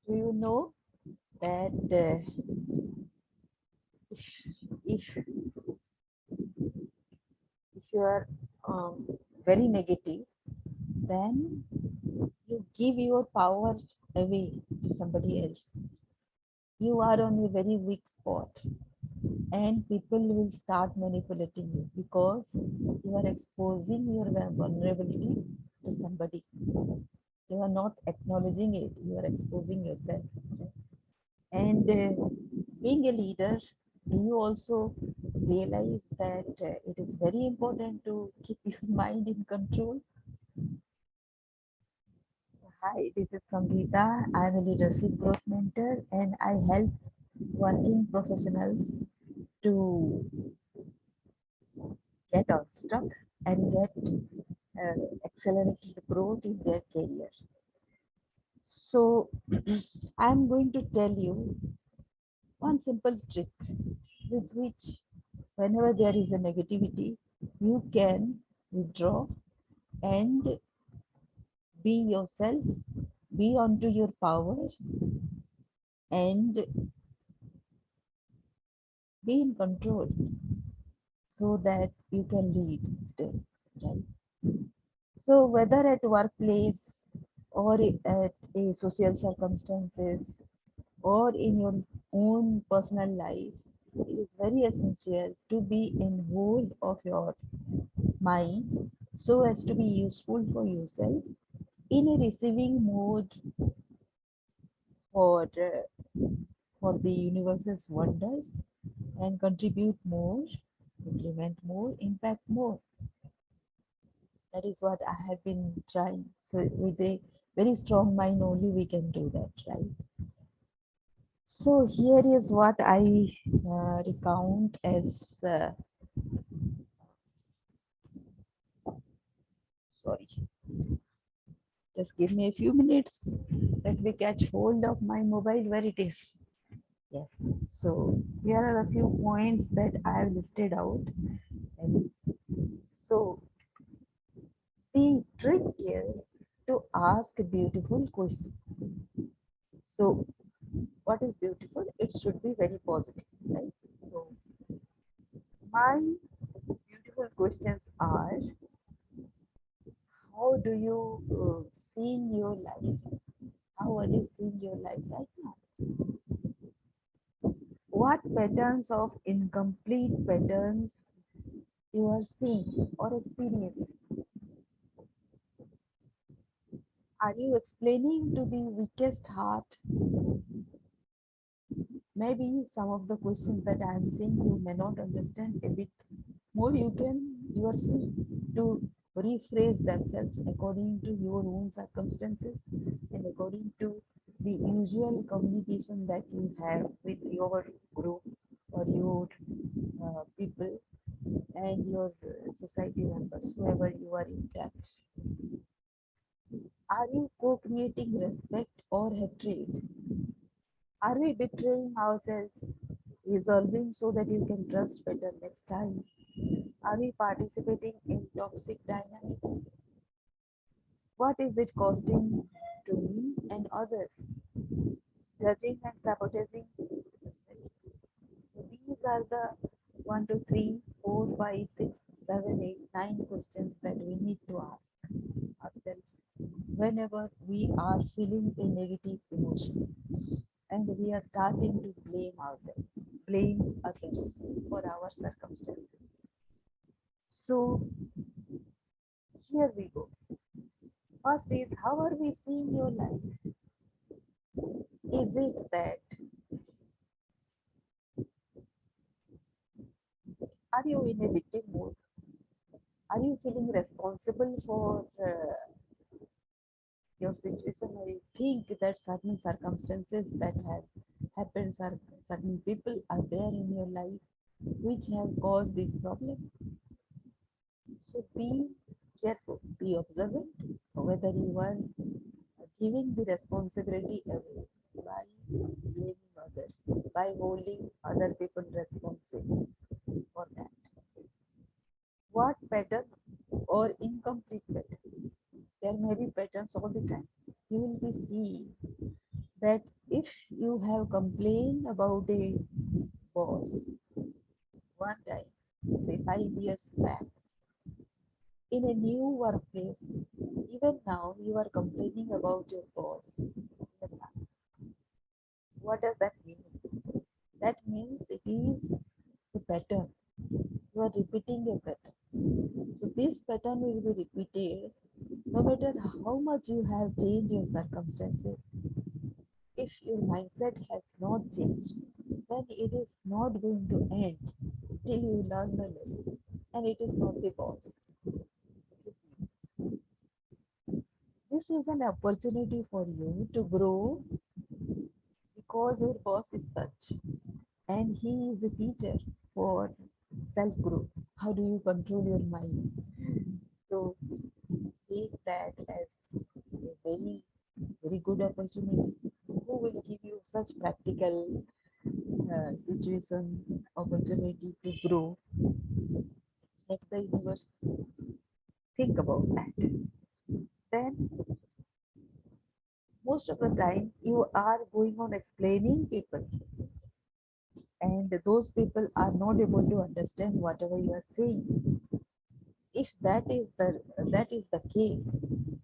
Do you know that if you are very negative, then you give your power away to somebody else. You are on a very weak spot, and people will start manipulating you because you are exposing your vulnerability to somebody. You are not acknowledging it, you are exposing yourself. And being a leader, do you also realize that it is very important to keep your mind in control? Hi, this is Samrita. I'm a leadership growth mentor and I help working professionals to get unstuck and get accelerated growth in their career. So, I'm going to tell you one simple trick with which, whenever there is a negativity, you can withdraw and be yourself, be onto your power, and be in control so that you can lead still, right? So, whether at workplace or at a social circumstances or in your own personal life, it is very essential to be in hold of your mind so as to be useful for yourself in a receiving mode for for the universe's wonders and contribute more, implement more, impact more. That is what I have been trying. So with a very strong mind only we can do that, right? So here is what I recount as sorry, just give me a few minutes. Let me catch hold of my mobile where it is. Yes. So here are a few points that I have listed out. And so the trick is to ask beautiful questions. So what is beautiful? It should be very positive, right? So my beautiful questions are: how do you see your life? How are you seeing your life right now? What patterns of incomplete patterns you are seeing or experiencing? Are you explaining to the weakest heart? Maybe some of the questions that I am saying you may not understand a bit more. You are free to rephrase themselves according to your own circumstances and according to the usual communication that you have with your group or your people and your society members, whoever you are in touch. Are you co-creating respect or hatred? Are we betraying ourselves, resolving so that you can trust better next time? Are we participating in toxic dynamics? What is it costing to me and others? Judging and sabotaging yourself. So these are the 1, 2, 3, 4, 5, 6, 7, 8, 9 questions that we need to ask ourselves whenever we are feeling a negative emotion and we are starting to blame ourselves, blame others for our circumstances. So here we go. First is, how are we seeing your life? Is it that are you in a victim mode? Are you feeling responsible for your situation, or you think that certain circumstances that have happened, certain people are there in your life which have caused this problem? So be careful, be observant whether you are giving the responsibility away by blaming others, by holding other people responsible for that. What pattern or incomplete patterns? There may be patterns all the time. You will be seeing that If you have complained about a boss one time, say 5 years back, in a new workplace, even now you are complaining about your boss. What does that mean? That means it is a pattern. You are repeating a pattern. So this pattern will be repeated no matter how much you have changed your circumstances. If your mindset has not changed, then it is not going to end till you learn the lesson. And it is not the boss. This is an opportunity for you to grow because your boss is such. And he is a teacher for self growth. How do you control your mind? So take that as a very good opportunity. Who will give you such practical situation, opportunity to grow, except the universe? Think about that. Then most of the time you are going on explaining people, and those people are not able to understand whatever you are saying. If that is the case,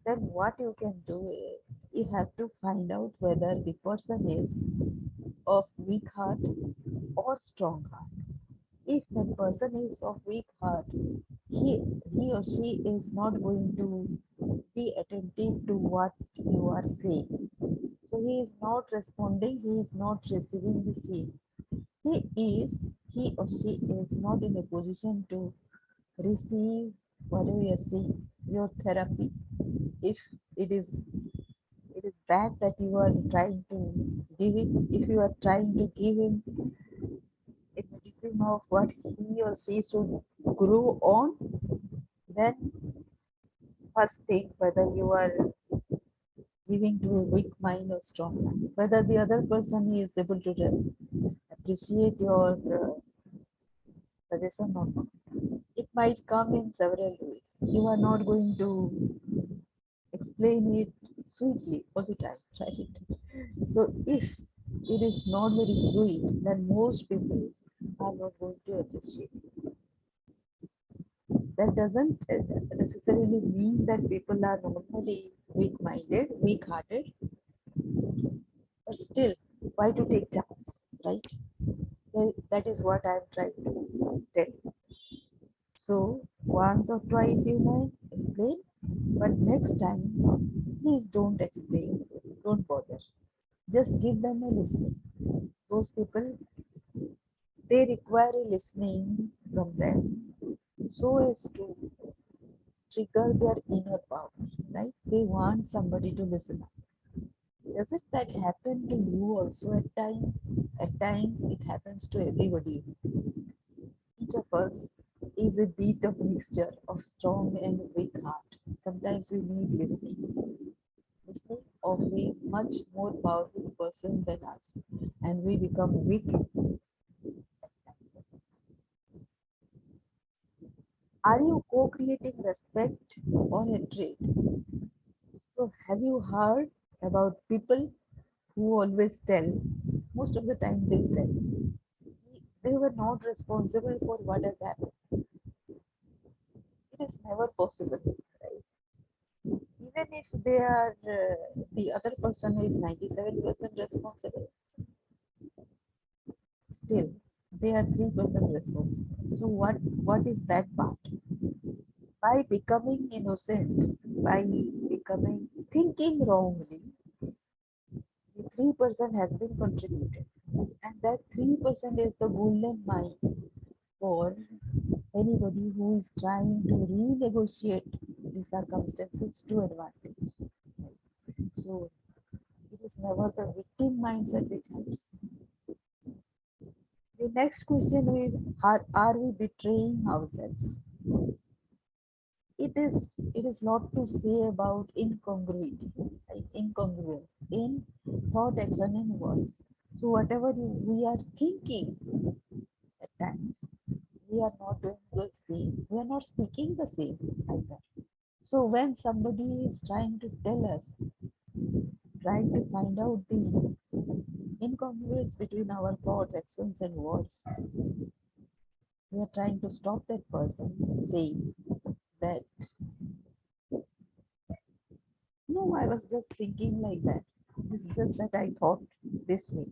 then what you can do is you have to find out whether the person is of weak heart or strong heart. If that person is of weak heart, he or she is not going to be attentive to what you are saying. So he is not responding, he is not receiving the same. He or she is not in a position to receive whatever you are saying, your therapy. If it is that you are trying to give it, if you are trying to give him a medicine of what he or she should grow on, then first think whether you are giving to a weak mind or strong mind, whether the other person is able to appreciate your suggestion or not. It might come in several ways. You are not going to explain it sweetly all the time, right? So if it is not very sweet, then most people are not going to appreciate it. That doesn't necessarily mean that people are normally weak-minded, weak-hearted, but still, why to take chance, right? That is what I'm trying to tell you. So once or twice you may explain, but next time, please don't explain, don't bother. Just give them a listening. Those people, they require a listening from them so as to trigger their inner power, right? They want somebody to listen up. Does it that happen to you also at times? At times it happens to everybody. Each of us is a bit of mixture of strong and weak heart. Sometimes we need listening of a much more powerful person than us, and we become weak. Are you co-creating respect or hatred? So have you heard about people who always tell, most of the time they tell, they were not responsible for what has happened. It is never possible, right? Even if they are, the other person is 97% responsible, still they are 3% responsible. So what is that part? By becoming innocent, by becoming thinking wrongly, the 3% has been contributed. And that 3% is the golden mine for anybody who is trying to renegotiate the circumstances to advantage. So it is never the victim mindset which helps. The next question is, are we betraying ourselves? It is not to say about incongruity, like incongruence in thought, action, and words. So whatever we are thinking at times, we are not doing the same. We are not speaking the same either. So when somebody is trying to tell us, trying to find out the incongruence between our thoughts, actions, and words. We are trying to stop that person saying that, no, I was just thinking like that. This is just that I thought this way.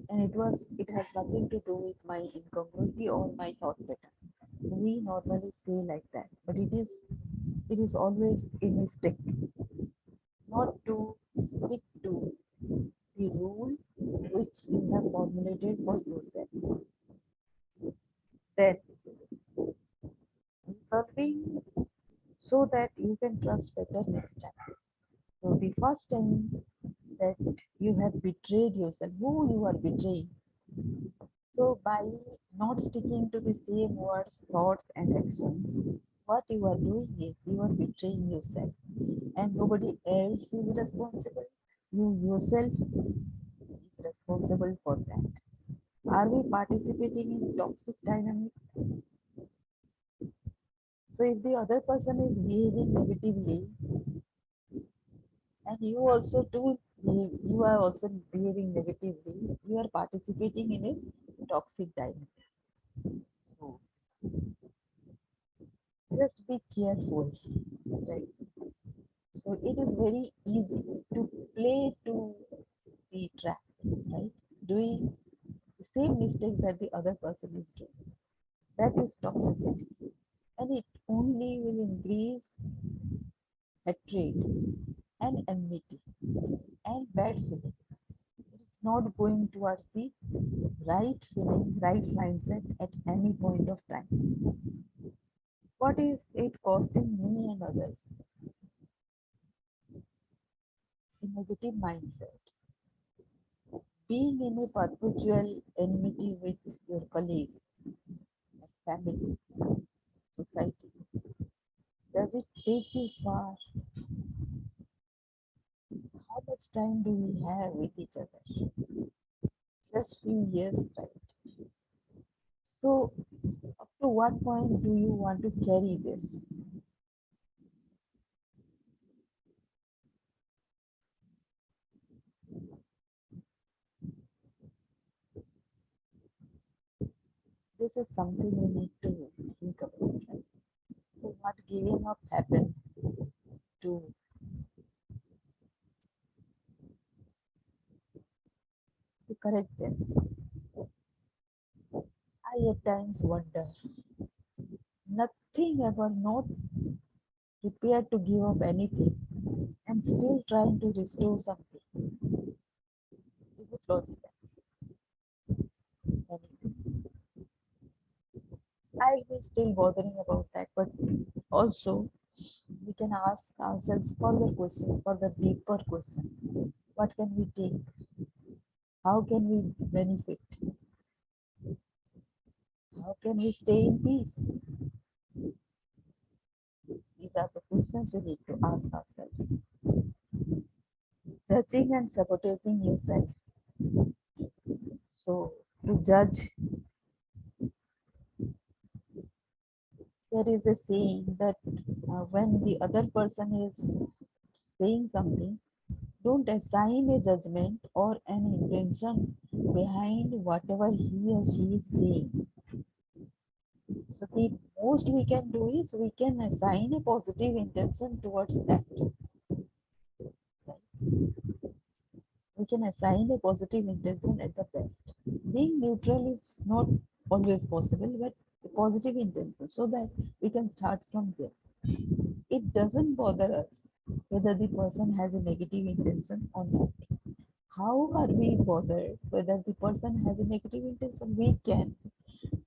And it has nothing to do with my incongruity or my thought pattern. We normally say like that, but it is always a mistake not to stick to the rule which you have formulated for yourself. Then serving so that you can trust better next time. So the first time that you have betrayed yourself, who you are betraying. So by not sticking to the same words, thoughts, and actions, what you are doing is you are betraying yourself, and nobody else is responsible. You yourself is responsible for that. Are we participating in toxic dynamics? So if the other person is behaving negatively, and you are also behaving negatively, you are participating in a toxic dynamic. So just be careful, right? So it is very easy to play to the trap, right? Doing the same mistake that the other person is doing. That is toxicity. And it only will increase hatred and enmity and bad feeling. It is not going towards the right feeling, right mindset at any point of time. What is it costing me and others? A negative mindset. Being in a perpetual enmity with your colleagues, family, society. Does it take you far? How much time do we have with each other? Just few years, right? So, up to what point do you want to carry this? This is something we need to think about, right? So, what giving up happens to correct this? I at times wonder, nothing ever, not prepared to give up anything, and still trying to restore something. Is it logical? Anything. I'll be still bothering about that, but also we can ask ourselves further questions, further deeper questions. What can we take? How can we benefit? How can we stay in peace? These are the questions we need to ask ourselves. Judging and sabotaging yourself. So, to judge, there is a saying that when the other person is saying something, don't assign a judgment or an intention behind whatever he or she is saying. So the most we can do is we can assign a positive intention towards that. We can assign a positive intention at the best. Being neutral is not always possible, but a positive intention so that we can start from there. It doesn't bother us whether the person has a negative intention or not. How are we bothered whether the person has a negative intention? We can,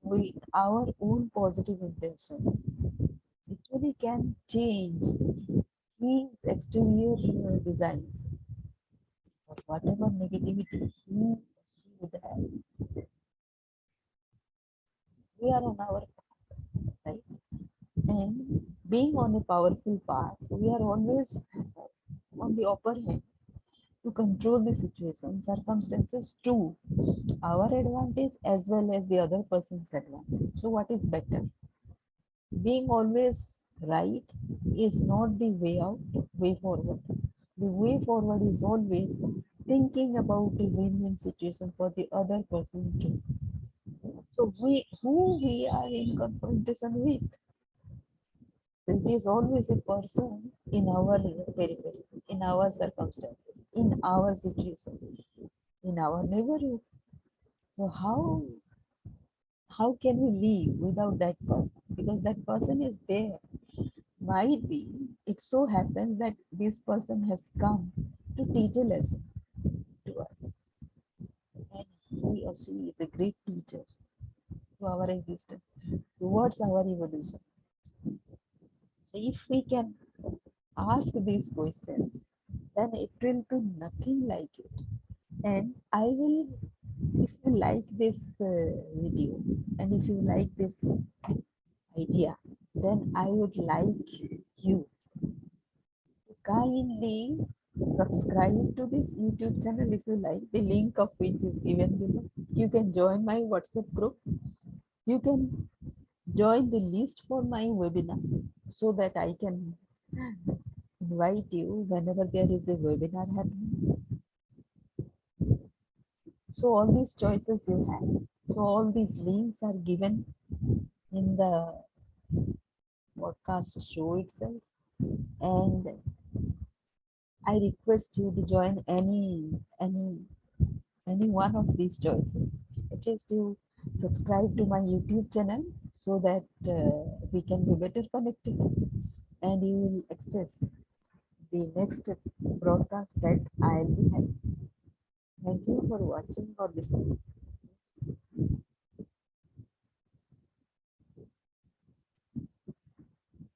with our own positive intention, literally can change his exterior designs or whatever negativity he or she would have. We are on our path, right? And being on a powerful path, we are always on the upper hand to control the situation, circumstances to our advantage as well as the other person's advantage. So, what is better? Being always right is not the way out, way forward. The way forward is always thinking about a win-win situation for the other person too. So who we are in confrontation with, it is always a person in our periphery, in our circumstances, in our situation, in our neighborhood. So how can we live without that person? Because that person is there. Might be it so happens that this person has come to teach a lesson to us, and he or she is a great teacher to our existence, towards our evolution. So if we can ask these questions, then it will be nothing like it. And I will, if you like this video and if you like this idea, then I would like you to kindly subscribe to this YouTube channel if you like, the link of which is given below. You can join my WhatsApp group. You can join the list for my webinar so that I can invite you whenever there is a webinar happening. So all these choices you have. So all these links are given in the podcast show itself. And I request you to join any one of these choices. At least you subscribe to my YouTube channel so that we can be better connected and you will access the next broadcast that I'll be having. Thank you for watching or listening.